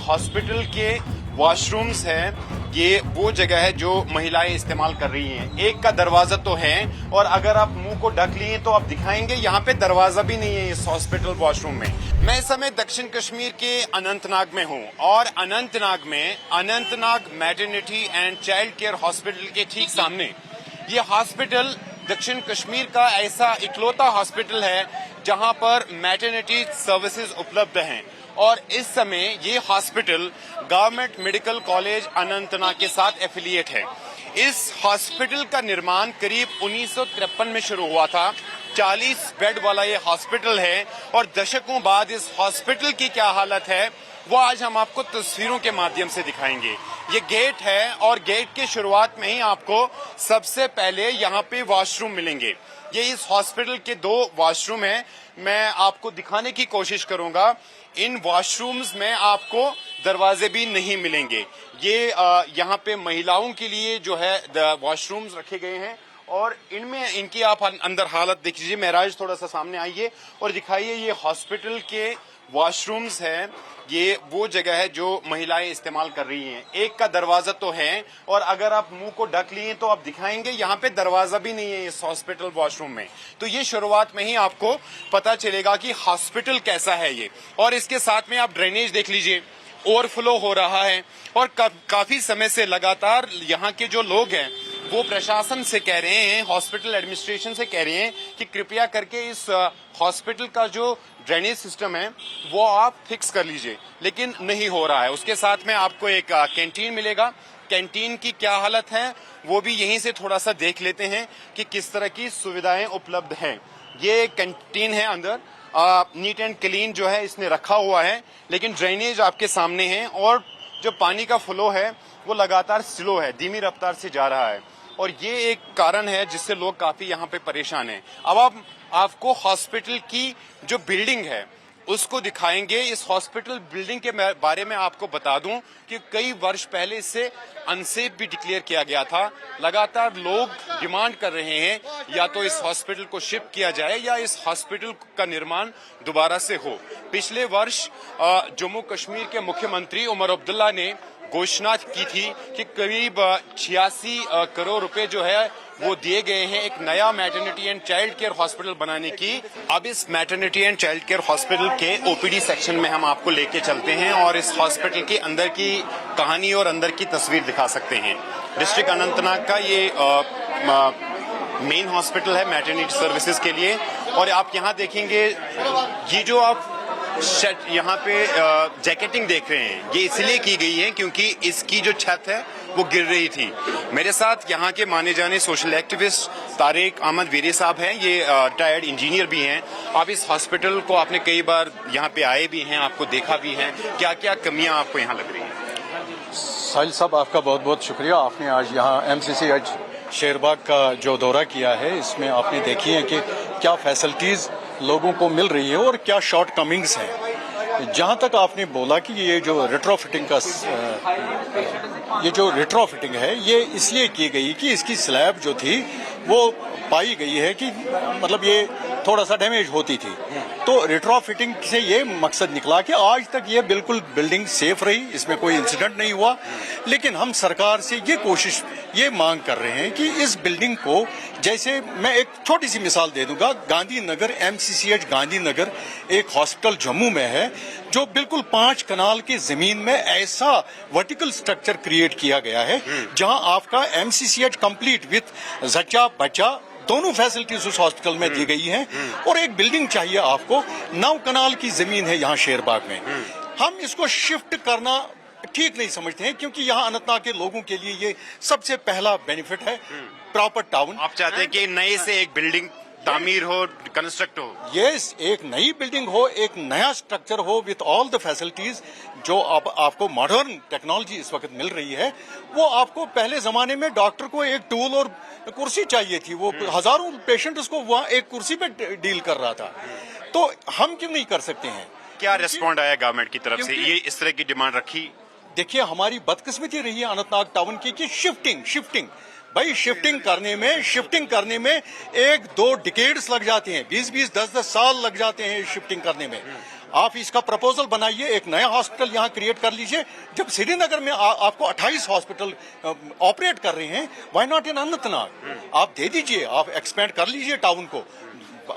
Hospital के washrooms हैं, ये वो जगह है जो महिलाएं इस्तेमाल कर रही हैं। एक का दरवाजा तो है और अगर आप मुंह को ढक लिए तो आप दिखाएंगे यहाँ पे दरवाजा भी नहीं है इस हॉस्पिटल वॉशरूम में। मैं इस समय दक्षिण कश्मीर के अनंतनाग में हूँ और अनंतनाग में Anantnag maternity and child care hospital के ठीक सामने ये हॉस्पिटल दक्षिण कश्मीर का ऐसा इकलौता हॉस्पिटल है जहां पर मैटरनिटी सर्विसेज उपलब्ध हैं और इस समय ये hospital government medical college Anantnag के साथ एफिलिएट है। इस हॉस्पिटल का निर्माण करीब 1953 में शुरू हुआ था। 40 बेड वाला ये हॉस्पिटल है और दशकों बाद इस हॉस्पिटल की क्या हालत है वो आज हम आपको तस्वीरों के माध्यम से दिखाएंगे। ये गेट है और गेट के शुरुआत में ही आपको सबसे पहले यहाँ पे वॉशरूम मिलेंगे। ये इस हॉस्पिटल के 2 वॉशरूम हैं। मैं आपको दिखाने की कोशिश करूंगा। इन वॉशरूम्स में आपको दरवाजे भी नहीं मिलेंगे। ये यहाँ पे महिलाओं के लिए जो है वॉशरूम्स रखे गए हैं और इनमें इनकी आप अंदर हालत देख लीजिए। महराज थोड़ा सा सामने आइए और दिखाइए। ये हॉस्पिटल के वॉशरूम्स हैं, ये वो जगह है जो महिलाएं इस्तेमाल कर रही हैं। एक का दरवाजा तो है और अगर आप मुंह को ढक लिए तो आप दिखाएंगे यहाँ पे दरवाजा भी नहीं है इस हॉस्पिटल वॉशरूम में। तो ये शुरुआत में ही आपको पता चलेगा कि हॉस्पिटल कैसा है ये। और इसके साथ में आप ड्रेनेज देख लीजिए, ओवरफ्लो हो रहा है और काफी समय से लगातार यहाँ के जो लोग हैं वो प्रशासन से कह रहे हैं, हॉस्पिटल एडमिनिस्ट्रेशन से कह रहे हैं कि कृपया करके इस हॉस्पिटल का जो ड्रेनेज सिस्टम है वो आप फिक्स कर लीजिए, लेकिन नहीं हो रहा है। उसके साथ में आपको एक कैंटीन मिलेगा। कैंटीन की क्या हालत है वो भी यहीं से थोड़ा सा देख लेते हैं कि किस तरह की सुविधाएं उपलब्ध हैं। ये कैंटीन है, अंदर नीट एंड क्लीन जो है इसने रखा हुआ है, लेकिन ड्रेनेज आपके सामने है और जो पानी का फ्लो है वो लगातार स्लो है, धीमी रफ्तार से जा रहा है और ये एक कारण है जिससे लोग काफी यहाँ पे परेशान हैं। अब आपको हॉस्पिटल की जो बिल्डिंग है उसको दिखाएंगे। इस हॉस्पिटल बिल्डिंग के बारे में आपको बता दूं कि कई वर्ष पहले इससे अनसेफ भी डिक्लेयर किया गया था। लगातार लोग डिमांड कर रहे हैं या तो इस हॉस्पिटल को शिफ्ट किया जाए या इस हॉस्पिटल का निर्माण दोबारा से हो। पिछले वर्ष जम्मू कश्मीर के मुख्यमंत्री उमर अब्दुल्ला ने घोषणा की थी कि करीब 86 करोड़ रुपए जो है वो दिए गए हैं एक नया maternity and child care hospital बनाने की। अब इस maternity and child care hospital के ओपीडी सेक्शन में हम आपको लेके चलते हैं और इस हॉस्पिटल के अंदर की कहानी और अंदर की तस्वीर दिखा सकते हैं। डिस्ट्रिक्ट अनंतनाग का ये मेन हॉस्पिटल है मैटरनिटी सर्विसेज के लिए और आप यहाँ देखेंगे ये जो आप यहाँ पे जैकेटिंग देख रहे हैं ये इसलिए की गई है क्योंकि इसकी जो छत है वो गिर रही थी। मेरे साथ यहाँ के माने जाने सोशल एक्टिविस्ट तारिक अहमद वीरी साहब हैं, ये रिटायर्ड इंजीनियर भी हैं। आप इस हॉस्पिटल को आपने कई बार यहाँ पे आए भी हैं, आपको देखा भी है, क्या क्या कमियां आपको यहाँ लग रही हैं? साहिल साहब आपका बहुत बहुत शुक्रिया। आपने आज यहाँ MCCH शेरबाग का जो दौरा किया है इसमें आपने देखी है कि क्या फैसिलिटीज लोगों को मिल रही है और क्या शॉर्ट कमिंग्स हैं। जहां तक आपने बोला कि ये जो रिट्रोफिटिंग है ये इसलिए की गई कि इसकी स्लैब जो थी वो पाई गई है कि मतलब ये थोड़ा सा डैमेज होती थी, तो रिट्रोफिटिंग से ये मकसद निकला कि आज तक ये बिल्कुल बिल्डिंग सेफ रही, इसमें कोई इंसिडेंट नहीं हुआ। लेकिन हम सरकार से ये मांग कर रहे हैं कि इस बिल्डिंग को, जैसे मैं एक छोटी सी मिसाल दे दूंगा, गांधीनगर MCCH गांधीनगर एक हॉस्पिटल जम्मू में है जो बिल्कुल 5 कनाल की जमीन में ऐसा वर्टिकल स्ट्रक्चर क्रिएट किया गया है जहां आपका MCCH कंप्लीट विथ जच्चा बच्चा दोनों फैसिलिटीज उस हॉस्पिटल में दी गई हैं और एक बिल्डिंग चाहिए आपको। 9 कनाल की जमीन है यहाँ शेरबाग में। हम इसको शिफ्ट करना ठीक नहीं समझते हैं क्योंकि यहाँ अनंतनाग के लोगों के लिए ये सबसे पहला बेनिफिट है प्रॉपर टाउन। आप चाहते हैं कि नए से एक बिल्डिंग तामीर हो, कंस्ट्रक्ट हो? यस, एक नई बिल्डिंग हो, एक नया स्ट्रक्चर हो विथ ऑल द फैसिलिटीज जो आपको मॉडर्न टेक्नोलॉजी इस वक्त मिल रही है। वो आपको पहले जमाने में डॉक्टर को एक टूल और कुर्सी चाहिए थी, वो हजारों पेशेंट उसको वहाँ एक कुर्सी पे डील कर रहा था। तो हम क्यों नहीं कर सकते हैं? क्या रिस्पॉन्ड आया गवर्नमेंट की तरफ से? ये इस तरह की डिमांड रखी? देखिए, हमारी बदकिस्मती रही है अनंतनाग टाउन की शिफ्टिंग भाई शिफ्टिंग करने में 1-2 डिकेड्स लग जाते हैं, 20-20, 10-10 साल लग जाते हैं शिफ्टिंग करने में। आप इसका प्रपोजल बनाइए, एक नया हॉस्पिटल यहाँ क्रिएट कर लीजिए। जब श्रीनगर में आपको 28 हॉस्पिटल ऑपरेट कर रहे हैं, व्हाई नॉट इन अनंतनाग? आप दे दीजिए, आप एक्सपेंड कर लीजिए टाउन को।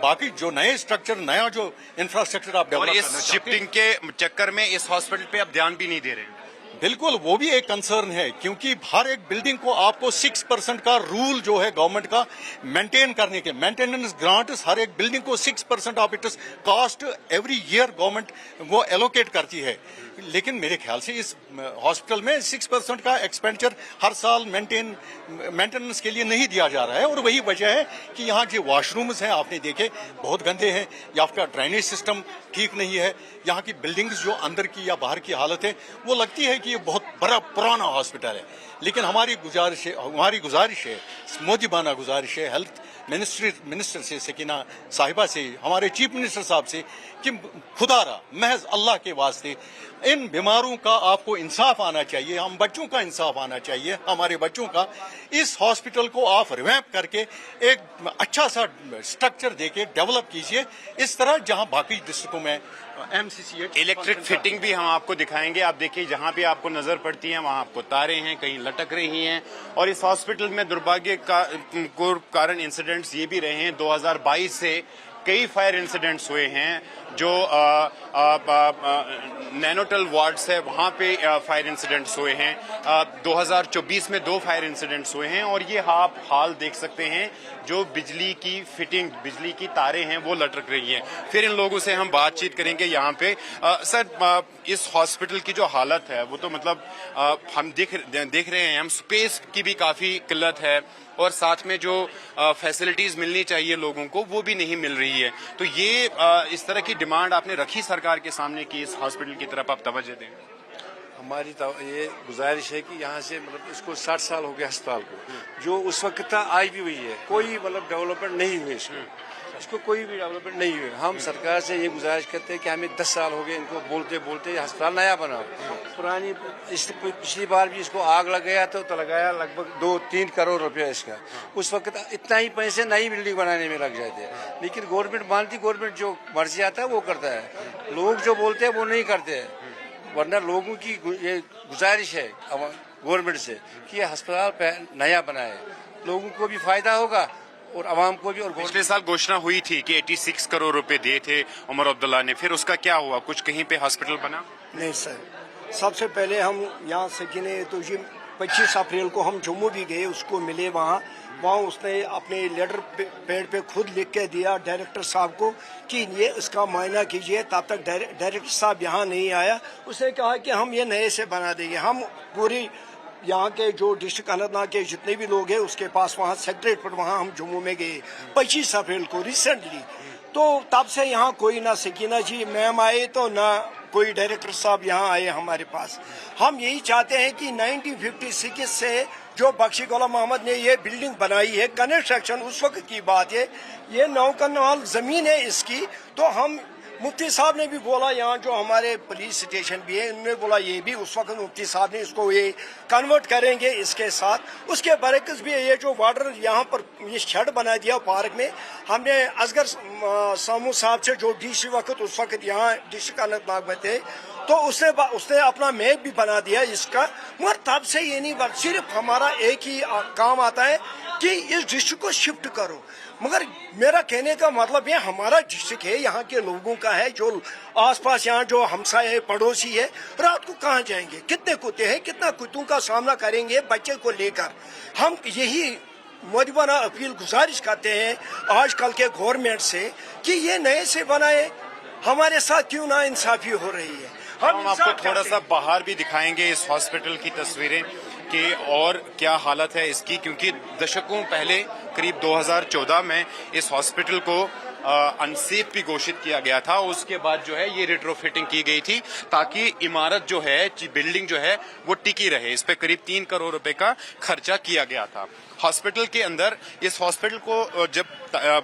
बाकी जो नए स्ट्रक्चर, नया जो इंफ्रास्ट्रक्चर आप और डेवलप इस शिफ्टिंग के चक्कर में इस हॉस्पिटल पे आप ध्यान भी नहीं दे रहे हैं। बिल्कुल, वो भी एक कंसर्न है, क्योंकि हर एक बिल्डिंग को आपको 6% का रूल जो है गवर्नमेंट का मेंटेन करने के, मेंटेनेंस ग्रांट हर एक बिल्डिंग को 6% of its cost every year government वो एलोकेट करती है। लेकिन मेरे ख्याल से इस हॉस्पिटल में 6% का एक्सपेंडिचर हर साल मेंटेनेंस के लिए नहीं दिया जा रहा है। और वही वजह है कि यहाँ जो वॉशरूम्स हैं आपने देखे बहुत गंदे हैं, या आपका ड्रेनेज सिस्टम ठीक नहीं है, यहाँ की बिल्डिंग्स जो अंदर की या बाहर की हालत है वो लगती है कि ये बहुत बड़ा पुराना हॉस्पिटल है। लेकिन हमारी गुजारिश है, मोदीबाना गुजारिश है हेल्थ मिनिस्टर से, सकीना साहिबा से, हमारे चीफ मिनिस्टर साहब से, कि खुदारा महज अल्लाह के वास्ते इन बीमारों का आपको इंसाफ आना चाहिए, हम बच्चों का इंसाफ आना चाहिए, हमारे बच्चों का। इस हॉस्पिटल को आप रिवैम्प करके एक अच्छा सा स्ट्रक्चर देके डेवलप कीजिए, इस तरह जहां बाकी डिस्ट्रिक्टों में MCCH इलेक्ट्रिक फिटिंग भी हम आपको दिखाएंगे। आप देखिए जहां भी आपको नजर पड़ती है वहां आपको तारें हैं, कहीं लटक रही हैं। और इस हॉस्पिटल में दुर्भाग्य का कारण इंसिडेंट्स ये भी रहे हैं, 2022 से कई फायर इंसिडेंट्स हुए हैं। जो नैनोटल वार्ड्स है वहां पे फायर इंसिडेंट्स हुए हैं। 2024 में 2 फायर इंसिडेंट्स हुए हैं। और ये आप हाल देख सकते हैं, जो बिजली की फिटिंग, बिजली की तारें हैं वो लटक रही हैं। फिर इन लोगों से हम बातचीत करेंगे यहाँ पे। सर, इस हॉस्पिटल की जो हालत है वो तो मतलब हम देख रहे हैं, हम स्पेस की भी काफी किल्लत है, और साथ में जो फैसिलिटीज मिलनी चाहिए लोगों को वो भी नहीं मिल रही है। तो ये इस तरह की डिमांड आपने रखी सरकार के सामने कि इस हॉस्पिटल की तरफ आप तवज्जो दें? हमारी ये गुजारिश है कि यहाँ से मतलब इसको 60 साल हो गए अस्पताल को, जो उस वक्त था आज भी वही है, कोई मतलब डेवलपमेंट नहीं हुई इसको कोई भी डेवलपमेंट नहीं हुई। हम सरकार से ये गुजारिश करते हैं कि हमें 10 साल हो गए इनको बोलते बोलते अस्पताल नया बनाओ। पुरानी पिछली बार भी इसको आग लग गया तो लगाया लगभग 2-3 करोड़ रुपया इसका। उस वक्त इतना ही पैसे नई बिल्डिंग बनाने में लग जाते हैं। लेकिन गवर्नमेंट मानती, गवर्नमेंट जो मर्जी आता है वो करता है, लोग जो बोलते हैं वो नहीं करते हैं। वरना लोगों की ये गुजारिश है गवर्नमेंट से कि ये अस्पताल नया बनाए, लोगों को भी फायदा होगा और आवाम को भी। और पिछले साल घोषणा हुई थी कि 86 करोड़ रुपए दिए थे उमर अब्दुल्ला ने, फिर उसका क्या हुआ? कुछ कहीं पे हॉस्पिटल बना? नहीं सर, सबसे पहले हम यहाँ से गिने तो जी 25 अप्रैल को हम जम्मू भी गए, उसको मिले वहाँ उसने अपने लेटर पैड पे खुद लिख के दिया डायरेक्टर साहब को कि ये इसका मायना कीजिए। तब तक डायरेक्टर साहब यहाँ नहीं आया। उसने कहा कि हम ये नए से बना देंगे। हम पूरी यहाँ के जो डिस्ट्रिक्ट अनंतनाग के जितने भी लोग हैं उसके पास वहाँ सेक्रेटरीट पर वहाँ हम जम्मू में गए 25 अप्रैल को रिसेंटली। तो तब से यहाँ कोई ना सकीना जी मैम आए तो ना कोई डायरेक्टर साहब यहाँ आए हमारे पास। हम यही चाहते हैं कि 1956 से जो बख्शी गुलाम मोहम्मद ने ये बिल्डिंग बनाई है, कंस्ट्रक्शन उस वक्त की बात है, ये 9 कनाल जमीन है इसकी। तो हम मुफ्ती साहब ने भी बोला, यहाँ जो हमारे पुलिस स्टेशन भी है उन्होंने बोला ये भी उस वक्त मुफ्ती साहब ने इसको ये कन्वर्ट करेंगे इसके साथ। उसके बरक्स भी ये जो वाटर यहाँ पर ये शेड बना दिया पार्क में, हमने असगर सामू साहब से जो डीसी वक्त उस वक्त यहाँ डिस्ट्रिक्ट अनंतनाग में थे, तो उसने अपना मैप भी बना दिया इसका। मगर तब से ये नहीं, सिर्फ हमारा एक ही काम आता है कि इस डिस्ट्रिक्ट को शिफ्ट करो। मगर मेरा कहने का मतलब ये हमारा डिस्ट्रिक्ट है, यहाँ के लोगों का है, जो आसपास यहाँ जो हमसाए है, पड़ोसी है, रात को कहाँ जाएंगे, कितने कुत्ते हैं, कितना कुत्तों का सामना करेंगे बच्चे को लेकर। हम यही मोदीबाना अपील गुजारिश करते हैं आजकल के गवर्नमेंट से कि ये नए से बनाए। हमारे साथ क्यों ना इंसाफी हो रही है। हम आपको थोड़ा सा बाहर भी दिखाएंगे इस हॉस्पिटल की तस्वीरें कि और क्या हालत है इसकी, क्योंकि दशकों पहले करीब 2014 में इस हॉस्पिटल को अनसेफ भी घोषित किया गया था। उसके बाद जो है ये रिट्रोफिटिंग की गई थी ताकि इमारत जो है, बिल्डिंग जो है वो टिकी रहे। इस पे करीब 3 करोड़ रुपए का खर्चा किया गया था। हॉस्पिटल के अंदर इस हॉस्पिटल को जब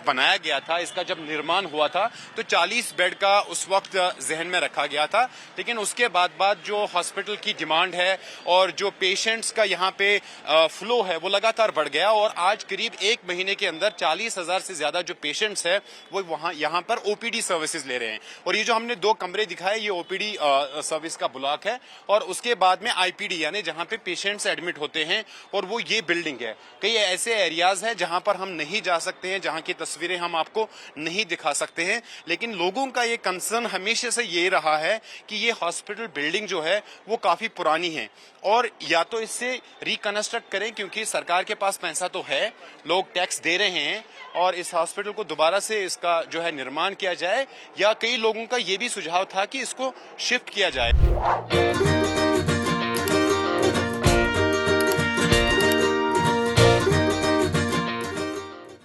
बनाया गया था, इसका जब निर्माण हुआ था तो 40 बेड का उस वक्त जहन में रखा गया था। लेकिन उसके बाद जो हॉस्पिटल की डिमांड है और जो पेशेंट्स का यहाँ पे फ्लो है वो लगातार बढ़ गया और आज करीब 1 महीने के अंदर 40,000 से ज्यादा जो पेशेंट्स है वो यहाँ पर ओपीडी सर्विसेज ले रहे हैं। और ये जो हमने 2 कमरे दिखाए ये ओपीडी सर्विस का ब्लॉक है और उसके बाद में आईपीडी यानी जहाँ पे पेशेंट्स एडमिट होते हैं और वो ये बिल्डिंग है। कई ऐसे एरियाज है जहाँ पर हम नहीं जा सकते हैं, जहाँ की तस्वीरें हम आपको नहीं दिखा सकते हैं, लेकिन लोगों का ये कंसर्न हमेशा से ये रहा है कि ये हॉस्पिटल बिल्डिंग जो है वो काफी पुरानी है और या तो इससे रिकंस्ट्रक्ट करें क्योंकि सरकार के पास पैसा तो है, लोग टैक्स दे रहे हैं और इस हॉस्पिटल को दोबारा से इसका जो है निर्माण किया जाए, या कई लोगों का ये भी सुझाव था कि इसको शिफ्ट किया जाए।